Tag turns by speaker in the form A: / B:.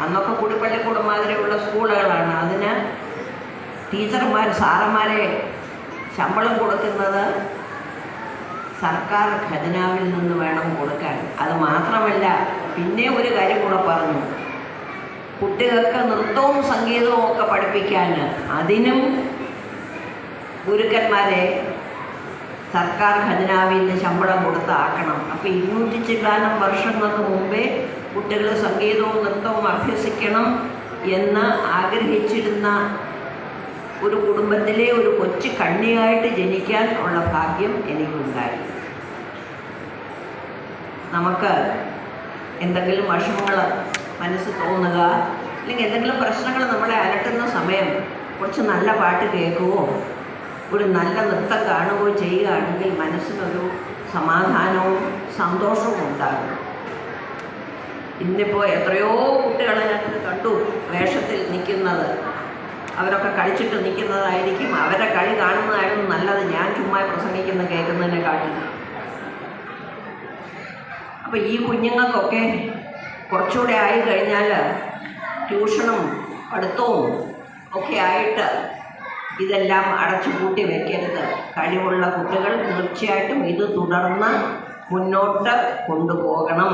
A: അന്നൊക്കെ കുടിപ്പള്ളിക്കൂടം മാതിരിയുള്ള സ്കൂളുകളാണ്. അതിന് ടീച്ചർമാർ സാറന്മാരെ ശമ്പളം കൊടുക്കുന്നത് സർക്കാർ ഖജനാവിൽ നിന്ന് വേണം കൊടുക്കാൻ. അത് മാത്രമല്ല, പിന്നെ ഒരു കാര്യം കൂടെ പറഞ്ഞു, കുട്ടികൾക്ക് നൃത്തവും സംഗീതവും ഒക്കെ പഠിപ്പിക്കാൻ അതിനും ഗുരുക്കന്മാരെ സർക്കാർ ഖജനാവിൽ നിന്ന് ശമ്പളം കൊടുത്താക്കണം. അപ്പോൾ 200 ചില്ലാനം വർഷങ്ങൾക്ക് മുമ്പേ കുട്ടികൾ സംഗീതവും നൃത്തവും അഭ്യസിക്കണം എന്ന് ആഗ്രഹിച്ചിരുന്ന ഒരു കുടുംബത്തിലെ ഒരു കൊച്ചു കണ്ണിയായിട്ട് ജനിക്കാൻ ഉള്ള ഭാഗ്യം എനിക്കുണ്ടായി. നമുക്ക് എന്തെങ്കിലും വിഷമങ്ങൾ മനസ്സിൽ തോന്നുക, അല്ലെങ്കിൽ എന്തെങ്കിലും പ്രശ്നങ്ങൾ നമ്മളെ അലട്ടുന്ന സമയം കുറച്ച് നല്ല പാട്ട് കേൾക്കുകയോ ഒരു നല്ല നൃത്തം കാണുകയോ ചെയ്യുകയാണെങ്കിൽ മനസ്സിനൊരു സമാധാനവും സന്തോഷവും ഉണ്ടാകും. ഇന്നിപ്പോൾ എത്രയോ കുട്ടികളെ ഞാൻ കണ്ടു വേഷത്തിൽ നിൽക്കുന്നത്. അവരൊക്കെ കളിച്ചിട്ട് നിൽക്കുന്നതായിരിക്കും, അവരെ കളി കാണുന്നതായിരുന്നു നല്ലത് ഞാൻ ചുമ്മാ പ്രസംഗിക്കുന്ന കേൾക്കുന്നതിനെക്കാട്ടിൽ. അപ്പോൾ ഈ കുഞ്ഞുങ്ങൾക്കൊക്കെ കുറച്ചുകൂടെ ആയി കഴിഞ്ഞാൽ ട്യൂഷനും പഠിത്തവും ഒക്കെ ആയിട്ട് ഇതെല്ലാം അടച്ചു പൂട്ടി വയ്ക്കരുത്. കഴിവുള്ള കുട്ടികൾ തീർച്ചയായിട്ടും ഇത് തുടർന്ന് മുന്നോട്ട് കൊണ്ടുപോകണം.